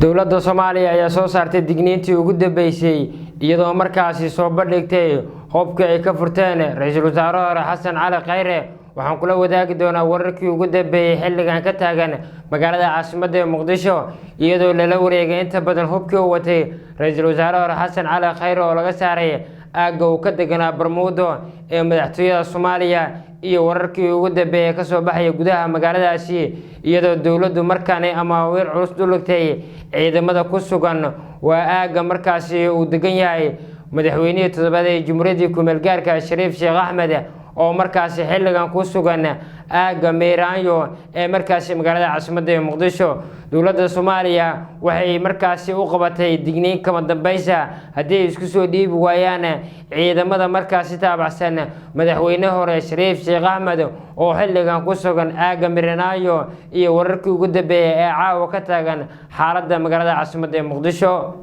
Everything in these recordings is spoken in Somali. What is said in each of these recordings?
dowladda Soomaaliya ayaa soo saartay digniintii ugu dambeysay iyadoo markaasi soo bandhigtay hubka ay ka furteen ra'iisul wasaare Xasan Cali Khayre. waxaan kula wadaagi doonaa wararkii ugu dambeeyay xilligan ka taagan magaalada caasimadda Muqdisho iyadoo lala wareegay inta badan hubkii uu watay ra'iisul wasaare Xasan Cali Khayre oo laga saaray aagga uu ka deganaa Barmuudo ee madaxtooyada Soomaaliya iyo wararkii ugu dambeeyay ka soo baxay gudaha magaaladaasi iyadoo dowladdu markaan ama weer culus duligtay ciidamada ku sugan waa aagga markaasi uu degan yahay madaxweynaha toddobaad ee Jamhuuriyadda Ku-meel gaarka Shariif Sheekh Axmed oo markaasi xilligan ku sugan aagga Meeraanyo ee markaasi magaalada caasimadda Muqdisho. dowladda Soomaaliya waxay markaasi u qabatay digniin kama dambaysa haddii isku soo dhiibi waayaan ciidamada markaasi taabacsan madaxweynaha hore Shariif Sheekh Axmed oo xilligan ku sugan aagga Meeraanyo iyo wararkii ugu dambeeyay ee caawa ka taagan xaaladda magaalada caasimadda Muqdisho.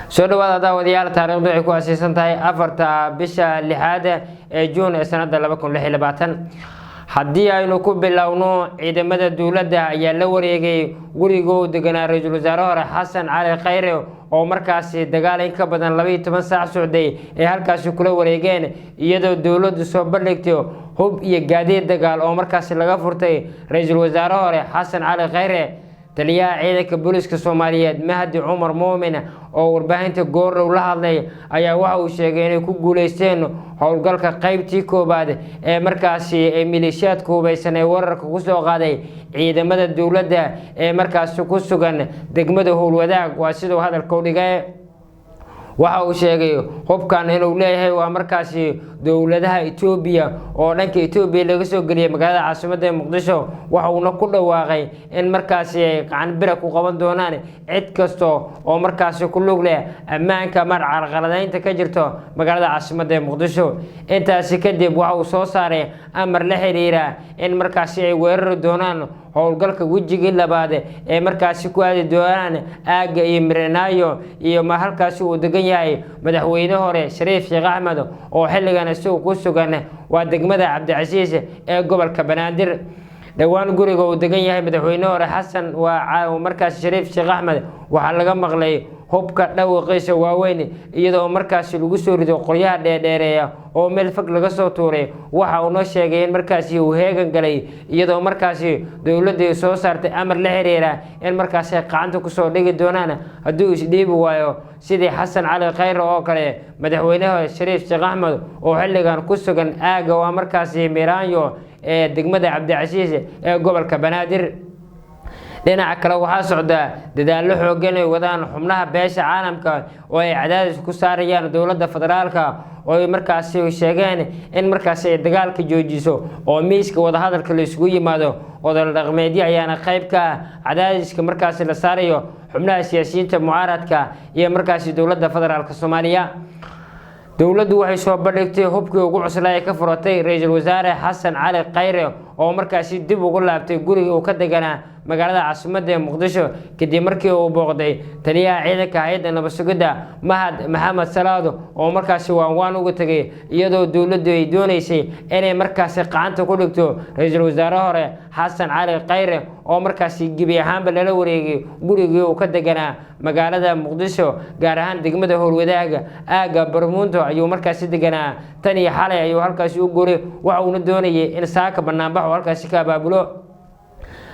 soo dhawaada daawadayaal taariikhdu ay ku aasaysan tahay 4 bisha 6 ee Juun ee sanadda 2026. haddii aynu ku bilowno ciidamada dowladda ayaa la wareegay gurigooda deganaa ra'iisul wasaare Xasan Cali Khayre oo markaasi dagaal in ka badan 12 saac socday ee halkaasi kula wareegeen iyadoo dowladdu soo bandhigtay hub iyo gaadiid dagaal oo markaasi laga furtay ra'iisul wasaare Xasan Cali Khayre. taliyaha ciidanka booliska Soomaaliyeed Mahdi Cumar Muumin oo warbaahinta goor la hadlay ayaa waxa uu sheegay inay ku guuleysteen howlgalka qaybtii koobaad ee markaasi ay maleeshiyaadka hubeysan ee wararka ku soo qaaday ciidamada dowladda ee markaasi ku sugan degmada Howlwadaag. waa sidoo hadalka u dhigay waxa uu sheegay hubkan inuu leeyahay waa markaasi dowladaha Itoobiya oo dhanka Itoobiya laga soo galiyay magaalada caasimadda Muqdisho. waxa uu ku dhawaaqay in markaasi ay gacan bir ku qaban doonaan cid kasta oo markaasi ku lug leh ammaanka mar carqaladaynta ka jirto magaalada caasimadda Muqdisho. intaasi kadib waxa uu soo saaray amar la xiriira in markaasi ay weerari doonaan howlgalka wejigii labaad ee markaasi ku aadi doonaan aagga iyo Meeraanyo iyo ma halkaasi uu degan yahay madaxweynaha hore Shariif Sheekh Axmed oo xilligan isagoo ku sugan waa degmada Cabdicasiis ee gobolka Banaadir. dhawaan guriga uu degan yahay madaxweynaha hore Xasan waa markaasi Shariif Sheekh Axmed waxaa laga maqlay hubka dhawaqiisa waaweyn iyadoo markaasi lagu soo rido qoryaha dheedheereeya oo meel fog laga soo tuuray. waxa uu noo sheegay in markaasi uu heegan galay iyadoo markaasi dowladda soo saartay amar la xiriira in markaasi gacanta ku soo dhigi doonaan haddii is dhiibi waayo sidii Xasan Cali Khayre oo kale madaxweynaha Shariif Sheekh Axmed oo xilligan ku sugan aagga waa markaasi Meeraanyo ee degmada Cabdicasiis ee gobolka Banaadir. dhinaca kale waxaa socda dadaallo xooggan ay wadaan xubnaha beesha caalamka oo ay cadaadis ku saarayaan dowladda federaalka oo ay markaasi sheegeen in markaasi ay dagaalka joojiso oo miiska wada hadalka la isugu yimaado. odol dhaqameedyo ayaana qayb ka ah cadaadiska markaasi la saarayo xubnaha siyaasiyiinta mucaaradka iyo markaasi dowladda federaalka Soomaaliya. dowladdu waxay soo bandhigtay hubkii ugu cuslaa ee ka furatay ra'iisul wasaare Xasan Cali Khayre oo markaasi dib ugu laabtay guriga uu ka deganaa magaalada caasimadda Muqdisho kadib markii uu booqday taliyaha ciidanka hay'adda nabad sugidda Mahad Maxamed Salaad oo markaasi waan uga tagay iyadoo dowladdu ay doonaysay inay markaasi gacanta ku dhigto ra'iisul wasaare hore Xasan Cali Khayre oo markaasi gebi ahaanba lala wareegay gurigii uu ka deganaa magaalada Muqdisho gaar ahaan degmada Howlwadaag aagga Barmuudo ayuu markaasi deganaa. tan iyo xalay ayuu halkaasi u guuray waxa uu doonayay in saaka banaanbax halkaasi ka abaabulo.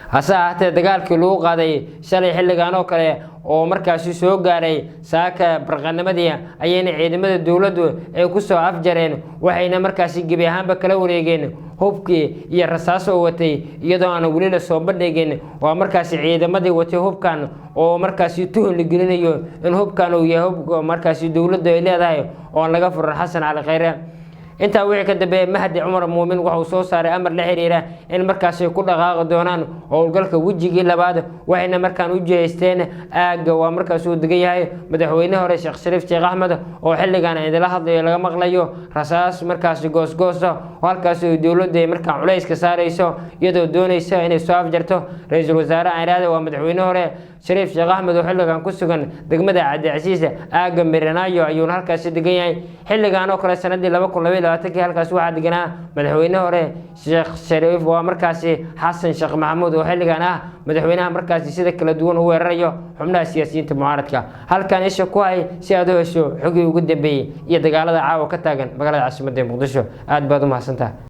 hase ahaatee dagaalkii lagu qaaday shalay xilligan oo kale oo markaasi soo gaaray saaka barqanimadii ayayna ciidamada dowladdu ay ku soo afjareen waxayna markaasi gebi ahaanba kala wareegeen hubkii iyo rasaas oo watay iyadoo aan wali la soo bandhigin. waa markaasi ciidamadii watay hubkan oo markaasi tuhun la gelinayo in hubkan uu yahay hub markaasi dowladdu ay leedahay oo laga furan Xasan Cali Khayre. inta wixii ka dambeeyay Mahdi Cumar Muumin waxa uu soo saaray amar la xiriira in markaas ay ku dhaqaaqi doonaan howlgalka wejigii labaad waxayna markaan u jeesteen aagga waa markaas uu degan yahay madaxweynaha hore Sheekh Shariif Sheekh Axmed oo xilligan idila hadlayo laga maqlayo rasaas markaas goosgoosa halkaas oo dowladda markaan culays ka saarayso iyadoo doonaysa inay soo afjarto ra'iisul wasaare Airaada waa madaxweynaha hore shariif sheekh axmed oo xilligan ku sugan degmada cabdicasiis aaga miranaayo ayuuna halkaasi degan yahay xilligan oo kale sanadii 2022 halkaas waxaa deganaa madaxweyne hore sheekh shariif waa markaasi xasan sheekh maxamuud oo xilligan madaxweynaha markaasi sida kala duwan u weerarayo xubnaha siyaasiyiinta mucaaradka halkan isha ku hay si aad u hesho xogii ugu dambeeyay iyo dagaalada caawa ka taagan magaalada caasimadda muqdisho aad baad u mahadsantahay